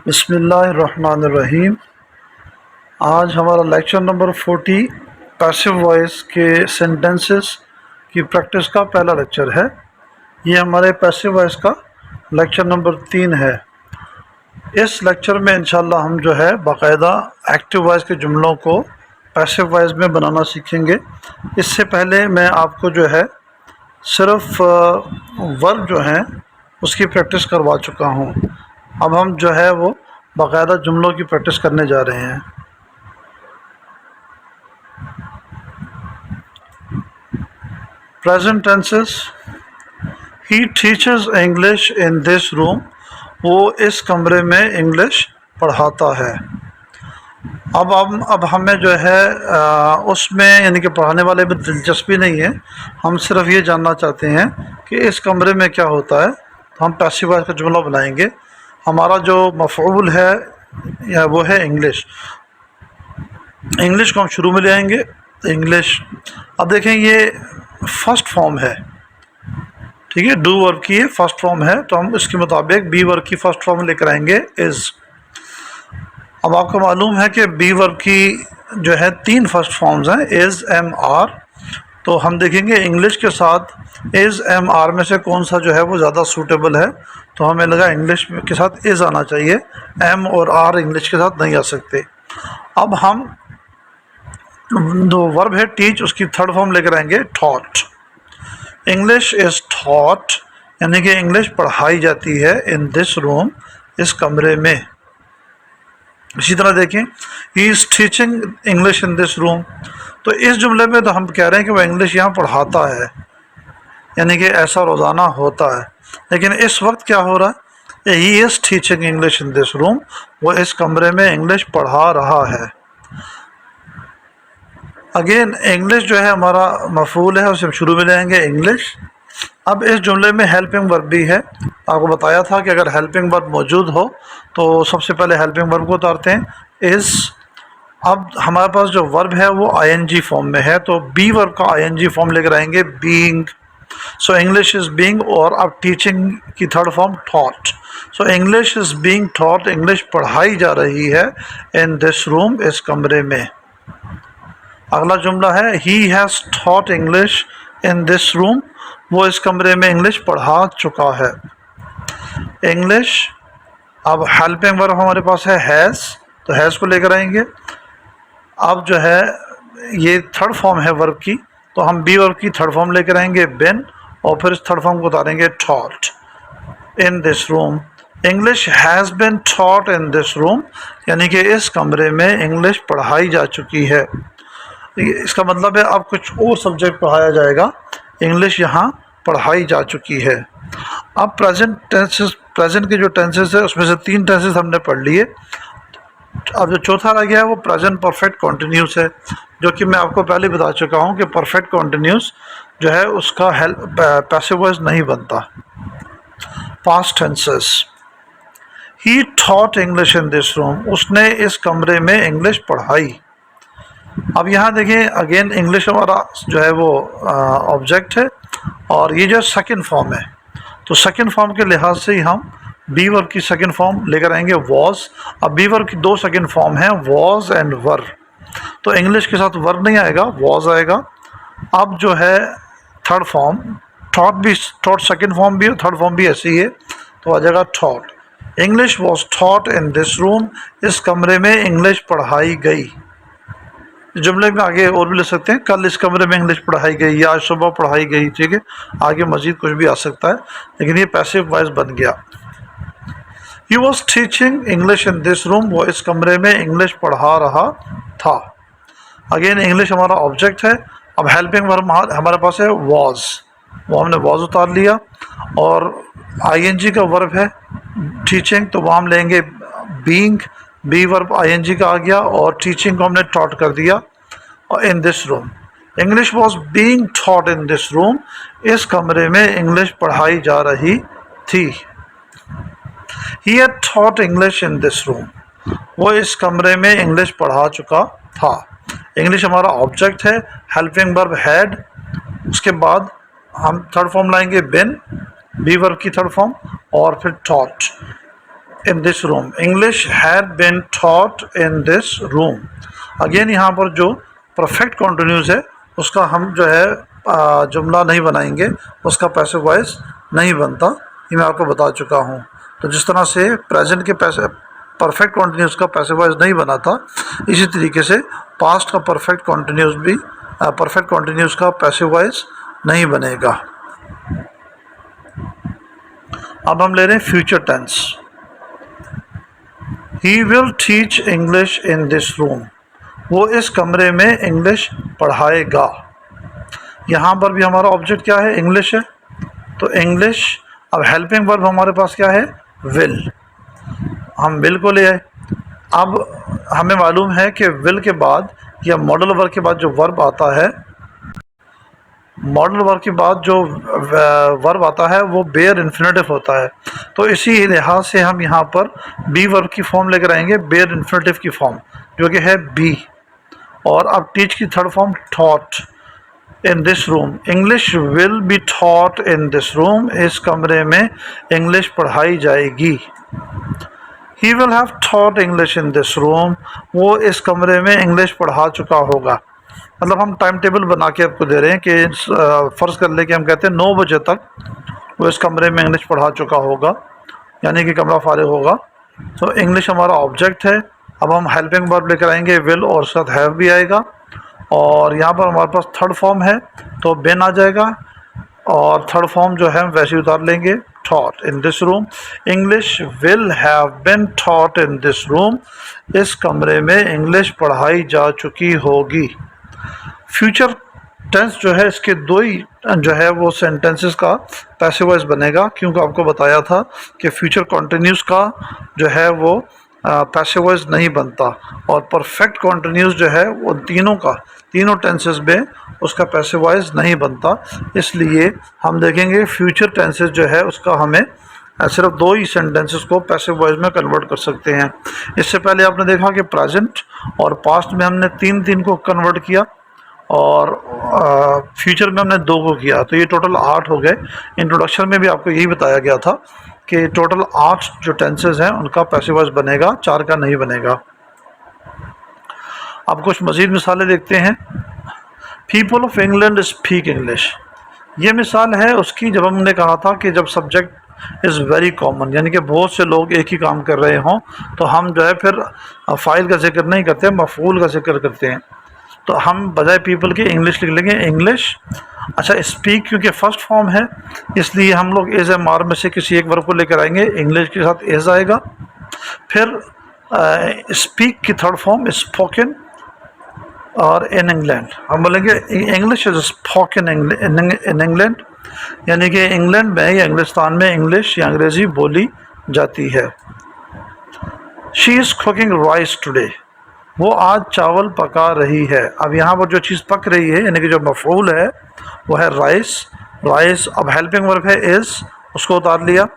बिस्मिल्लाहिर्रहमानिर्रहीम। आज हमारा लेक्चर नंबर 40 पैसिव वॉइस के सेंटेंसेस की प्रैक्टिस का पहला लेक्चर है। ये हमारे पैसिव वॉइस का लेक्चर नंबर 3 है। इस लेक्चर में इंशाल्लाह हम जो है बाकायदा एक्टिव वॉइस के जुमलों को पैसिव वॉइस में बनाना सीखेंगे। इससे पहले मैं आपको जो है सिर्फ वर्ब जो हैं उसकी प्रैक्टिस करवा चुका हूँ। अब हम जो है वो बाकायदा जुमलों की प्रैक्टिस करने जा रहे हैं। Present tenses. He teachers English in this room. वो इस कमरे में इंग्लिश पढ़ाता है। अब हमें जो है उसमें यानी कि पढ़ाने वाले में दिलचस्पी नहीं है। हम सिर्फ ये जानना चाहते हैं कि इस कमरे में क्या होता है। तो हम पैसिव वॉइस का जुमला बनाएंगे। हमारा जो मफ़ऊल है या वो है इंग्लिश। इंग्लिश को हम शुरू में ले आएंगे। इंग्लिश, अब देखें ये फर्स्ट फॉर्म है, ठीक है। डू वर्ब की ये फर्स्ट फॉर्म है, तो हम इसके मुताबिक बी वर्ब की फर्स्ट फॉर्म लेकर आएंगे इज़। अब आपको मालूम है कि बी वर्ब की जो है 3 फर्स्ट फॉर्म्स हैं, इज़, एम, आर। तो हम देखेंगे इंग्लिश के साथ इज़, एम, आर में से कौन सा जो है वो ज़्यादा सूटेबल है। तो हमें लगा इंग्लिश के साथ इज़ आना चाहिए, एम और आर इंग्लिश के साथ नहीं आ सकते। अब हम जो वर्ब है टीच, उसकी थर्ड फॉर्म लेकर आएंगे थॉट। इंग्लिश इज़ थॉट, यानी कि इंग्लिश पढ़ाई जाती है इन दिस रूम, इस कमरे में। इसी तरह देखें he is teaching English in this room. तो इस जुमले में तो हम कह रहे हैं कि वह इंग्लिश यहाँ पढ़ाता है, यानी कि ऐसा रोज़ाना होता है। लेकिन इस वक्त क्या हो रहा है, he is teaching English in this room, वो इस कमरे में इंग्लिश पढ़ा रहा है। अगेन इंग्लिश जो है हमारा मफ़ऊल है, उसे हम शुरू में लेंगे इंग्लिश। अब इस जुमले में हेल्पिंग वर्ब भी है। आपको बताया था कि अगर हेल्पिंग वर्ब मौजूद हो तो सबसे पहले हेल्पिंग वर्ब को उतारते हैं, इज़। अब हमारे पास जो वर्ब है वो आईएनजी फॉर्म में है, तो बी वर्ब का आईएनजी फॉर्म लेकर आएंगे, being. So English is being, और अब टीचिंग की third form taught. So English is being taught, English पढ़ाई जा रही है इन दिस रूम, इस कमरे में। अगला जुमला है he has taught English in this room, वो इस कमरे में इंग्लिश पढ़ा चुका है। इंग्लिश, अब हेल्पिंग वर्ब हमारे पास है हैज़, तो हैज़ को लेकर आएंगे। अब जो है ये थर्ड फॉर्म है वर्ब की, तो हम बी वर्ब की थर्ड फॉर्म लेकर आएंगे बिन, और फिर इस थर्ड फॉर्म को उतारेंगे taught in this room. English has been taught in this room, यानी कि इस कमरे में इंग्लिश पढ़ाई जा चुकी है। इसका मतलब है अब कुछ और सब्जेक्ट पढ़ाया जाएगा, इंग्लिश यहाँ पढ़ाई जा चुकी है। अब प्रेजेंट टेंसेस, प्रेजेंट के जो टेंसेस है उसमें से 3 टेंसेस हमने पढ़ लिए। अब जो चौथा रह गया है वो प्रेजेंट परफेक्ट कॉन्टिन्यूस है, जो कि मैं आपको पहले बता चुका हूँ कि परफेक्ट कॉन्टिन्यूस जो है उसका पैसिव वॉइस नहीं बनता। Past tenses, he taught English in this room, उसने इस कमरे में इंग्लिश पढ़ाई। अब यहाँ देखें अगेन इंग्लिश हमारा जो है वो ऑब्जेक्ट है, और ये जो सेकंड फॉर्म है, तो सेकंड फॉर्म के लिहाज से ही हम बी वर्ब की सेकंड फॉर्म लेकर आएंगे वॉज। अब बी वर्ब की 2 सेकंड फॉर्म है, वॉज एंड वर। तो इंग्लिश के साथ वर नहीं आएगा, वॉज आएगा। अब जो है थर्ड फॉर्म थॉट, भी थॉट सेकंड फॉर्म भी है, थर्ड फॉर्म भी ऐसी है, तो आ जाएगा thought. English was thought in this room, इस कमरे में इंग्लिश पढ़ाई गई। जुमले में आगे और भी ले सकते हैं, कल इस कमरे में इंग्लिश पढ़ाई गई या आज सुबह पढ़ाई गई, ठीक है। आगे मज़ीद कुछ भी आ सकता है, लेकिन ये पैसिव वॉइस बन गया। He was teaching English in this room, वो इस कमरे में इंग्लिश पढ़ा रहा था। अगेन इंग्लिश हमारा ऑब्जेक्ट है। अब हेल्पिंग वर्ब हमारे पास है वॉज, वो हमने वॉज उतार लिया, और आईएनजी का वर्ब है टीचिंग, तो वो हम लेंगे बीइंग। बी वर्ब आईएनजी का आ गया, और टीचिंग को हमने टॉट कर दिया इन this room. English was being taught in this room, इस कमरे में इंग्लिश पढ़ाई जा रही थी। He had taught English in this room, वो इस कमरे में इंग्लिश पढ़ा चुका था। इंग्लिश हमारा ऑब्जेक्ट है, हेल्पिंग वर्ब हैड, उसके बाद हम थर्ड फॉर्म लाएंगे बिन, बी वर्ब की थर्ड फॉर्म, और फिर taught. In this room, English had been taught in this room. Again यहाँ पर जो परफेक्ट कॉन्टिन्यूस है उसका हम जो है जुमला नहीं बनाएंगे, उसका पैसिव वॉइस नहीं बनता, ये मैं आपको बता चुका हूँ। तो जिस तरह से प्रेजेंट के परफेक्ट कॉन्टिन्यूस का पैसिव वॉइस नहीं बना था, इसी तरीके से पास्ट का परफेक्ट कॉन्टिन्यूस भी परफेक्ट कॉन्टिन्यूस का पैसिव वॉइस नहीं बनेगा। अब हम ले रहे हैं future tense. He will teach English in this room, वो इस कमरे में इंग्लिश पढ़ाएगा। यहाँ पर भी हमारा ऑब्जेक्ट क्या है, इंग्लिश है, तो इंग्लिश। अब हेल्पिंग वर्ब हमारे पास क्या है, विल, हम विल को ले आए। अब हमें मालूम है कि विल के बाद या मॉडल वर्ब के बाद जो वर्ब आता है, मॉडल वर्ब के बाद जो वर्ब आता है वो बेयर इन्फिनेटिव होता है। तो इसी लिहाज से हम यहाँ पर बी वर्ब की फॉर्म लेकर आएंगे, बेयर इन्फिनेटिव की फॉर्म, जो कि है बी। और अब टीच की third form taught in this room, English will be taught in this room, इस कमरे में इंग्लिश पढ़ाई जाएगी। He will have taught English in this room, वो इस कमरे में इंग्लिश पढ़ा चुका होगा। मतलब हम टाइम टेबल बना के आपको दे रहे हैं कि फ़र्ज़ कर ले कि हम कहते हैं 9 बजे तक वो इस कमरे में इंग्लिश पढ़ा चुका होगा, यानी कि कमरा फारिग होगा। तो इंग्लिश हमारा ऑब्जेक्ट है। अब हम हेल्पिंग वर्ब लेकर आएंगे, विल और साथ हैव भी आएगा। और यहाँ पर हमारे पास थर्ड फॉर्म है तो बिन आ जाएगा, और थर्ड फॉर्म जो है हम वैसे ही उतार लेंगे, taught in this room, English will have bin taught in this room, इस कमरे में इंग्लिश पढ़ाई जा चुकी होगी। फ्यूचर टेंस जो है इसके दो ही जो है वो सेंटेंसेस का पैसिव वॉइस बनेगा, क्योंकि आपको बताया था कि फ्यूचर कॉन्टिन्यूस का जो है वो पैसिव वॉइस नहीं बनता, और परफेक्ट कॉन्टिन्यूस जो है वो तीनों टेंसेस में उसका पैसिव वॉइस नहीं बनता। इसलिए हम देखेंगे फ्यूचर टेंसेस जो है उसका हमें सिर्फ दो ही सेंटेंसेस को पैसिव वॉइस में कन्वर्ट कर सकते हैं। इससे पहले आपने देखा कि प्रेजेंट और पास्ट में हमने तीन को कन्वर्ट किया, और फ्यूचर में हमने 2 को किया, तो ये टोटल 8 हो गए। इंट्रोडक्शन में भी आपको यही बताया गया था कि टोटल 8 जो टेंसेस हैं उनका पैसिव वॉइस बनेगा, 4 का नहीं बनेगा। अब कुछ मज़ीद मिसालें देखते हैं। People of England speak English, ये मिसाल है उसकी जब हमने कहा था कि जब सब्जेक्ट इज़ वेरी कॉमन, यानी कि बहुत से लोग एक ही काम कर रहे हों, तो हम जो है फिर फ़ाइल का जिक्र नहीं करते, मफ़ूल का जिक्र करते हैं। तो हम बजाय पीपल के इंग्लिश लिख लेंगे, इंग्लिश। अच्छा, स्पीक क्योंकि फर्स्ट फॉर्म है इसलिए हम लोग एज एम आर में से किसी एक वर्ब को लेकर आएंगे, इंग्लिश के साथ एज आएगा। फिर स्पीक की थर्ड फॉर्म स्पोकन, और इन इंग्लैंड हम बोलेंगे English is spoken in England, यानी कि इंग्लैंड में या इंग्लिस्तान में इंग्लिश या अंग्रेज़ी बोली जाती है। She is cooking rice today, वो आज चावल पका रही है। अब यहाँ पर जो चीज़ पक रही है यानी कि जो मफ़ऊल है वो है राइस। अब हेल्पिंग वर्ब है इज़, उसको उतार लिया।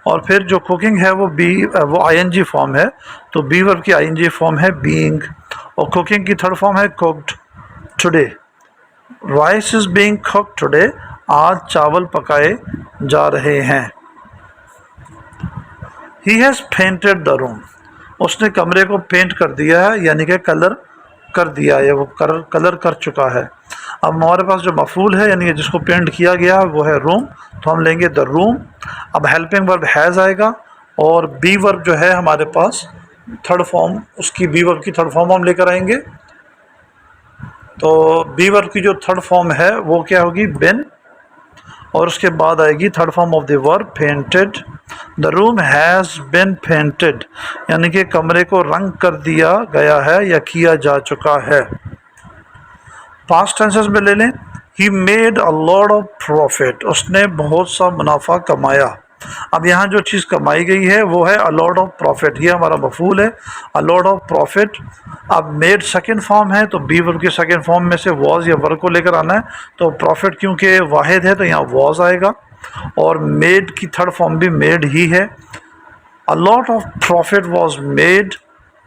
और फिर जो कुकिंग है वो आईएनजी फॉर्म है, तो बी वर्ब की आईएनजी फॉर्म है बीइंग, और कुकिंग की थर्ड फॉर्म है cooked. Today rice is being cooked today, आज चावल पकाए जा रहे हैं। He has painted the room, उसने कमरे को पेंट कर दिया है, यानी कि कलर कर दिया है, वो कलर कर चुका है। अब हमारे पास जो मफूल है यानी कि जिसको पेंट किया गया है वो है रूम, तो हम लेंगे द रूम। अब हेल्पिंग वर्ब हैज़ आएगा, और बी वर्ब जो है हमारे पास थर्ड फॉर्म, उसकी बी वर्ब की थर्ड फॉर्म हम लेकर आएंगे। तो बी वर्ब की जो थर्ड फॉर्म है वो क्या होगी, बिन, और उसके बाद आएगी third form of the verb painted. The room has been painted, यानी कि कमरे को रंग कर दिया गया है या किया जा चुका है। पास्ट टेंसेस में ले लें, he made a lot of profit, उसने बहुत सा मुनाफा कमाया। अब यहाँ जो चीज़ कमाई गई है वो है अ लॉट ऑफ प्रॉफिट, ये हमारा मफूल है, अ लॉट ऑफ प्रॉफिट। अब मेड सेकंड फॉर्म है तो बी वर्ब के सेकंड फॉर्म में से वॉज या वर्ब को लेकर आना है, तो प्रॉफिट क्योंकि वाहिद है तो यहाँ वॉज आएगा, और मेड की थर्ड फॉर्म भी मेड ही है। अ lot of profit was made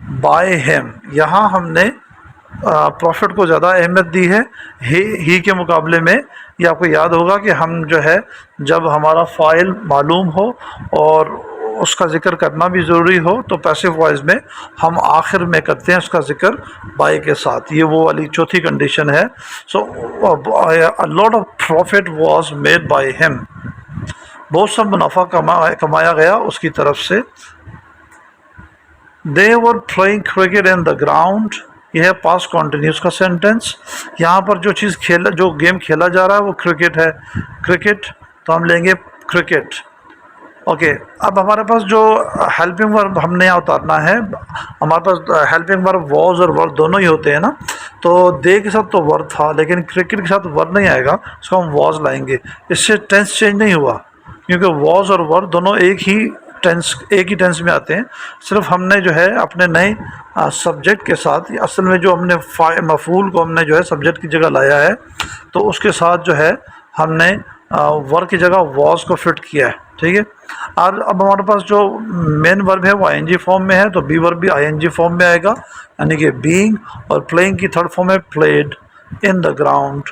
by him, यहाँ हमने प्रॉफिट को ज़्यादा अहमियत दी है ही के मुकाबले में। ये आपको याद होगा कि हम जो है जब हमारा फ़ाइल मालूम हो और उसका ज़िक्र करना भी ज़रूरी हो तो पैसिव वॉइस में हम आखिर में करते हैं उसका ज़िक्र बाय के साथ। ये वो वाली चौथी कंडीशन है। So a lot of profit was made by him, बहुत सा मुनाफा कमाया गया उसकी तरफ से। They were playing cricket in the ground, यह है पास्ट कॉन्टिन्यूस का सेंटेंस। यहाँ पर जो गेम खेला जा रहा है वो क्रिकेट है, क्रिकेट, तो हम लेंगे क्रिकेट। ओके, अब हमारे पास जो हेल्पिंग वर्ब हमने यहाँ उतारना है, हमारे पास हेल्पिंग वर्ब वॉज और वर्ब दोनों ही होते हैं ना, तो दे के साथ तो वर्ब था लेकिन क्रिकेट के साथ वर्ब नहीं आएगा, उसको हम वॉज लाएंगे। इससे टेंस चेंज नहीं हुआ क्योंकि वॉज और वर्ब दोनों एक ही टेंस में आते हैं। सिर्फ हमने जो है अपने नए सब्जेक्ट के साथ, असल में जो हमने मफूल को हमने जो है सब्जेक्ट की जगह लाया है, तो उसके साथ जो है हमने वर्ब की जगह वॉज को फिट किया है। ठीक है, और अब हमारे पास जो मेन वर्ब है वो आईएनजी फॉर्म में है, तो बी वर्ब भी आईएनजी फॉर्म में आएगा, यानी कि बीइंग, और प्लेइंग की थर्ड फॉर्म है played in the ground.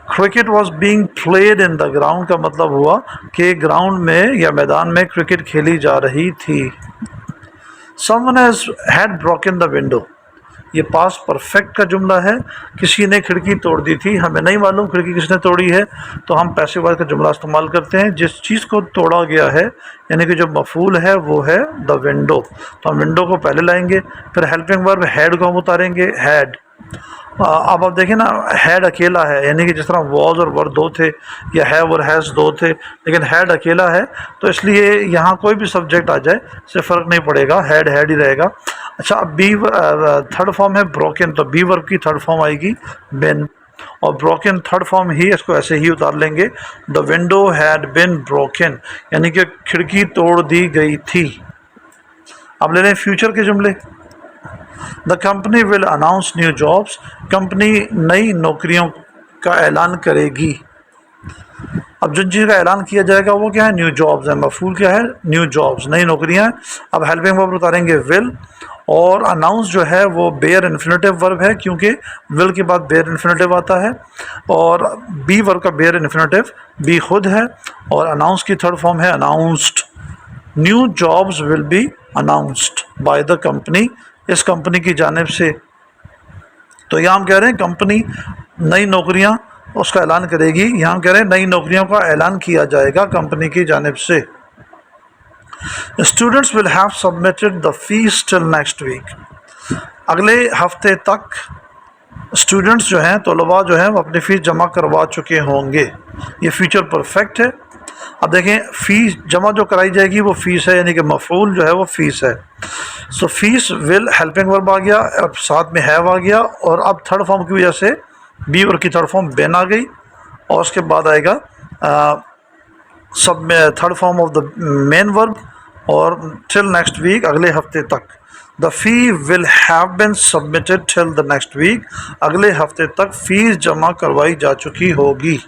Cricket was being played in the ground का मतलब हुआ कि ग्राउंड में या मैदान में क्रिकेट खेली जा रही थी। Someone had broken the window, ये पास्ट परफेक्ट का जुमला है, किसी ने खिड़की तोड़ दी थी। हमें नहीं मालूम खिड़की किसने तोड़ी है, तो हम पैसिव वॉइस का जुमला इस्तेमाल करते हैं। जिस चीज़ को तोड़ा गया है यानी कि जो मफूल है वो है द विंडो, तो हम विंडो को पहले लाएंगे, फिर हेल्पिंग वर्ब हैड को हम उतारेंगे, हैड। अब आप देखें ना, हैड अकेला है, यानी कि जिस तरह वॉज और वर दो थे या हैव और हैज़ दो थे, लेकिन हैड अकेला है, तो इसलिए यहाँ कोई भी सब्जेक्ट आ जाए इससे फ़र्क नहीं पड़ेगा, हैड हैड ही रहेगा। अच्छा, अब बी थर्ड फॉर्म है ब्रोकन, तो बी वर्ब की थर्ड फॉर्म आएगी बिन, और ब्रोकन थर्ड फॉर्म ही, इसको ऐसे ही उतार लेंगे, the window had been broken, यानी कि खिड़की तोड़ दी गई थी। अब ले लें फ्यूचर के जुमले। The company will announce new jobs, company नई नौकरियों का ऐलान करेगी। अब जिन चीज़ का ऐलान किया जाएगा वो क्या है, न्यू जॉब्स है, मफूल क्या है, न्यू जॉब्स, नई नौकरियां। अब हेल्पिंग वर्ब उतारेंगे विल, और अनाउंस जो है वो बेयर इन्फिनेटिव वर्ब है क्योंकि विल के बाद बेयर इन्फिनेटिव आता है, और बी वर्ब का बेयर इन्फिनेटिव बी खुद है, और अनाउंस की थर्ड फॉर्म है announced. New jobs will be announced by the company, इस कंपनी की जानिब से। तो यहाँ हम कह रहे हैं कंपनी नई नौकरियां उसका ऐलान करेगी, यहाँ हम कह रहे हैं नई नौकरियों का ऐलान किया जाएगा कंपनी की जानिब से। Students will have submitted the fees till next week, अगले हफ्ते तक स्टूडेंट्स जो हैं, तलबा जो हैं, वो अपनी फ़ीस जमा करवा चुके होंगे। ये फ्यूचर परफेक्ट है। अब देखें, फ़ीस जमा जो कराई जाएगी वो फ़ीस है, यानी कि मफूल जो है वो फ़ीस है। सो फीस विल हेल्पिंग वर्ब आ गया, अब साथ में हैव आ गया, और अब थर्ड फॉर्म की वजह से बी वर्ब की थर्ड फॉर्म बेन आ गई, और उसके बाद आएगा सब में third form of the main verb, और टिल नेक्स्ट वीक, अगले हफ्ते तक। The fee will have been submitted till the next week, अगले हफ्ते तक फ़ीस जमा करवाई जा चुकी होगी।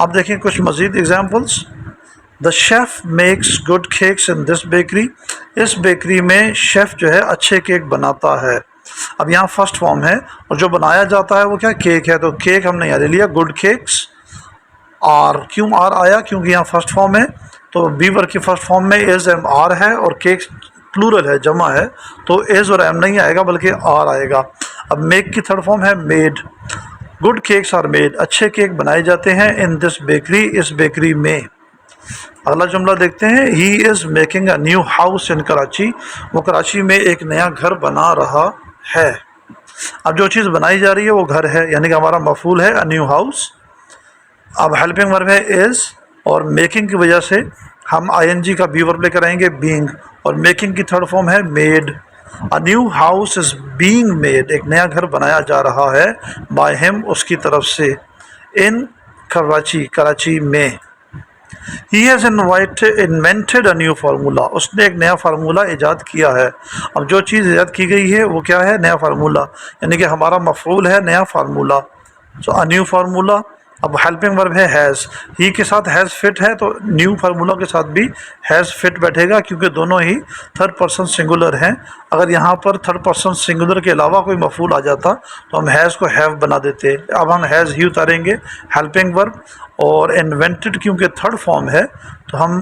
अब देखें कुछ मज़ीद examples. The chef makes good cakes in this bakery, इस बेकरी में शेफ़ जो है अच्छे केक बनाता है। अब यहाँ फर्स्ट फॉर्म है, और जो बनाया जाता है वो क्या, केक है, तो केक हमने यहाँ ले लिया, गुड केक्स। आर, क्यों आर आया, क्योंकि यहाँ फर्स्ट फॉर्म है, तो बी वर्ब की फर्स्ट फॉर्म में इज़ एम आर है, और केक्स प्लूरल है, जमा है, तो इज़ और एम नहीं आएगा बल्कि आर आएगा। अब मेक की थर्ड फॉर्म है made, good cakes are made, अच्छे केक बनाए जाते हैं, इन दिस बेकरी, इस बेकरी में। अगला जुमला देखते हैं, he is making a new house in Karachi, वो कराची में एक नया घर बना रहा है। अब जो चीज़ बनाई जा रही है वो घर है, यानी कि हमारा मफूल है अ न्यू हाउस। अब हेल्पिंग वर्ब है इज़, और मेकिंग की वजह से हम आईएनजी का बी वर्ब लेकर आएंगे बीइंग, और मेकिंग की थर्ड फॉर्म है made. A new house is being made, एक नया घर बनाया जा रहा है, बाय हिम, उसकी तरफ से, इन कराची, कराची में। He has invented a new formula, उसने एक नया फार्मूला ईजाद किया है। अब जो चीज़ ईजाद की गई है वो क्या है, नया फार्मूला, यानी कि हमारा मफूल है नया फार्मूला, सो अ न्यू फार्मूला। अब हेल्पिंग वर्ब है हैज़, ही के साथ हैज़ फिट है, तो न्यू फार्मूला के साथ भी हैज़ फिट बैठेगा क्योंकि दोनों ही थर्ड पर्सन सिंगुलर हैं। अगर यहाँ पर थर्ड पर्सन सिंगुलर के अलावा कोई मफूल आ जाता तो हम हैज़ को हैव बना देते। अब हम हैज़ ही उतारेंगे हेल्पिंग वर्ब, और इन्वेंटेड क्योंकि थर्ड फॉर्म है तो हम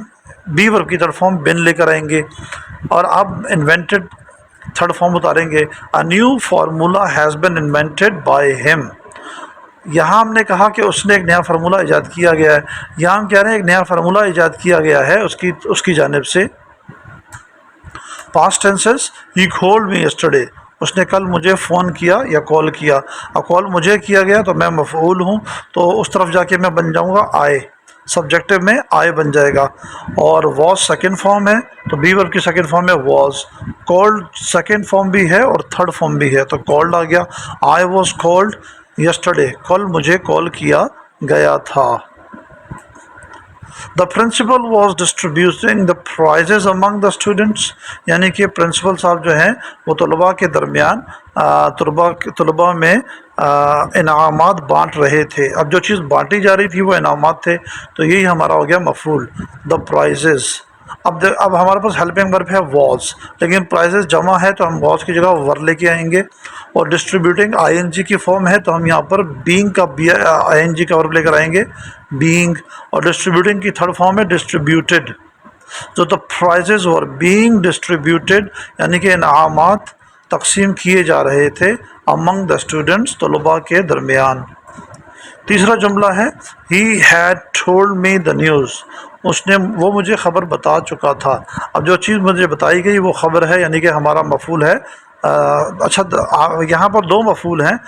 बी वर्ब की थर्ड फॉर्म बिन लेकर आएंगे और अब इन्वेंटेड थर्ड फॉर्म उतारेंगे। A new formula has been invented by him. यहाँ हमने कहा कि उसने एक नया फार्मूला ईजाद किया गया है, यहाँ हम कह रहे हैं एक नया फार्मूला ईजाद किया गया है उसकी जानिब से। Past tenses, he called me yesterday, उसने कल मुझे फ़ोन किया या कॉल किया। और कॉल मुझे किया गया तो मैं मफ़ऊल हूँ, तो उस तरफ जाके मैं बन जाऊँगा आए, सब्जेक्टिव में आए बन जाएगा। और वॉज सेकंड फॉर्म है तो बी वर्ब की सेकंड फॉर्म है वॉज। कॉल्ड सेकंड फॉर्म भी है और थर्ड फॉर्म भी है, तो कॉल्ड आ गया। आई वॉज कॉल्ड यस्टरडे, कल मुझे कॉल किया गया था। The principal was distributing the prizes among the students, यानी कि प्रिंसिपल साहब जो हैं वो तलबा के दरमियान तलबा में इनामात बांट रहे थे। अब जो चीज़ बांटी जा रही थी वो इनामात थे, तो यही हमारा हो गया मफूल, द प्राइजेज़। अब हमारे पास हेल्पिंग वर्ब है वॉज, लेकिन प्राइजेस जमा है तो हम वॉज की जगह वर लेके आएंगे। और डिस्ट्रीब्यूटिंग आईएनजी की फॉर्म है तो हम यहाँ पर बीइंग का आईएनजी का वर्ब लेकर आएंगे, बीइंग। और डिस्ट्रीब्यूटिंग की थर्ड फॉर्म है डिस्ट्रीब्यूटेड। तो the prizes were being distributed, यानी कि इनामात तकसीम किए जा रहे थे अमंग द स्टूडेंट्स, तलबा के दरमियान। तीसरा जुमला है he had told me the news, वो मुझे ख़बर बता चुका था। अब जो चीज़ मुझे बताई गई वो ख़बर है, यानी कि हमारा मफूल है। यहाँ पर दो मफूल हैं,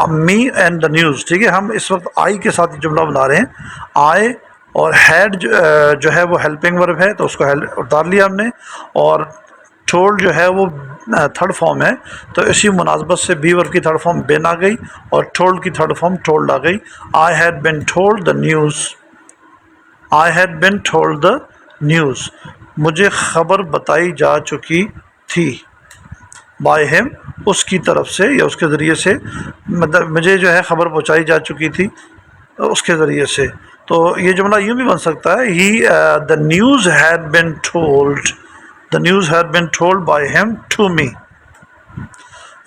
मी एंड द न्यूज़, ठीक है। हम इस वक्त आई के साथ जुमला बना रहे हैं। आई और हैड जो है वो हेल्पिंग वर्ब है तो उसको उतार लिया हमने। और टोल्ड जो है वो थर्ड फॉर्म है, तो इसी मुनासबत से बी वर्ब की थर्ड फॉर्म बिन आ गई और टोल्ड की थर्ड फॉर्म टोल्ड आ गई। I had been told the news, I had been told the news, मुझे ख़बर बताई जा चुकी थी। बाय हिम, उसकी तरफ से या उसके ज़रिए से, मतलब मुझे जो है ख़बर पहुँचाई जा चुकी थी उसके ज़रिए से। तो ये जुमला यूँ भी बन सकता है, he the news had been told, the news had been told by him to me.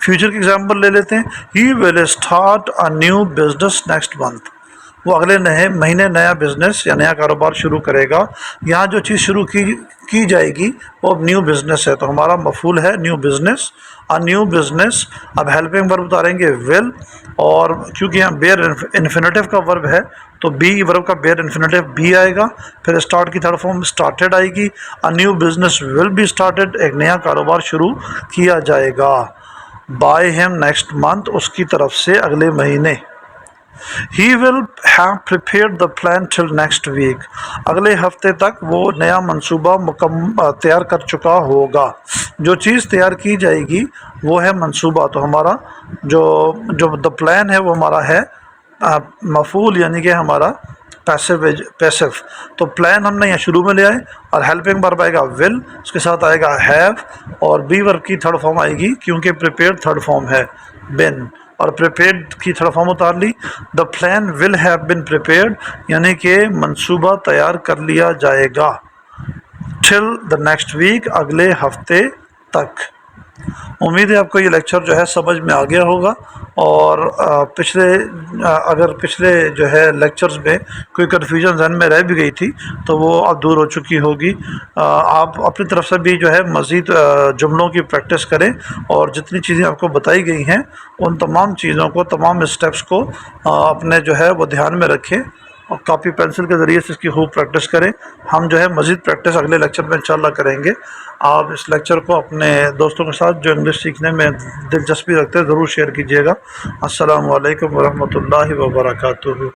Future की एग्जाम्पल ले लेते हैं। He will start a new business next month, वो अगले नए महीने नया बिज़नेस या नया कारोबार शुरू करेगा। यहाँ जो चीज़ शुरू की जाएगी वो अब न्यू बिज़नेस है, तो हमारा मफूल है new business, a new business. अब हेल्पिंग वर्ब उतारेंगे विल, और क्योंकि यहाँ बेयर इन्फिनेटिव का वर्ब है तो बी वर्ब का बेयर इन्फिनेटिव बी आएगा। फिर स्टार्ट की थर्ड फॉर्म स्टार्टेड आएगी, a new business will be started, एक नया कारोबार शुरू किया जाएगा। बाय हिम नेक्स्ट मंथ, उसकी तरफ से अगले महीने। He will have prepared the plan till next week, अगले हफ्ते तक वो नया मंसूबा तैयार कर चुका होगा। जो चीज़ तैयार की जाएगी वो है मंसूबा, तो हमारा जो द प्लान है वो हमारा है मफूल, यानी कि हमारा पैसिव। तो प्लान हमने यहाँ शुरू में ले आए और हेल्पिंग वर्ब आएगा विल, उसके साथ आएगा हैव, और बी वर्ब की थर्ड फॉर्म आएगी क्योंकि प्रिपेयर्ड थर्ड फॉर्म है बिन, और प्रिपेयर्ड की थर्ड फॉर्म उतार ली। The plan will have been prepared, यानी कि मंसूबा तैयार कर लिया जाएगा। टिल द नेक्स्ट वीक, अगले हफ्ते तक। उम्मीद है आपको ये लेक्चर जो है समझ में आ गया होगा, और अगर पिछले जो है लेक्चर्स में कोई कन्फ्यूजन जहन में रह भी गई थी तो वो अब दूर हो चुकी होगी। आप अपनी तरफ से भी जो है मज़ीद जुमलों की प्रैक्टिस करें, और जितनी चीज़ें आपको बताई गई हैं उन तमाम चीज़ों को, तमाम स्टेप्स को अपने जो है वो ध्यान में रखें और कापी पेंसिल के ज़रिए से इसकी खूब प्रैक्टिस करें। हम जो है मज़ीद प्रैक्टिस अगले लेक्चर में इंशाल्लाह करेंगे। आप इस लेक्चर को अपने दोस्तों के साथ जो इंग्लिश सीखने में दिलचस्पी रखते हैं ज़रूर शेयर कीजिएगा। अस्सलामु अलैकुम वरहमतुल्लाहि व बरकातुहू।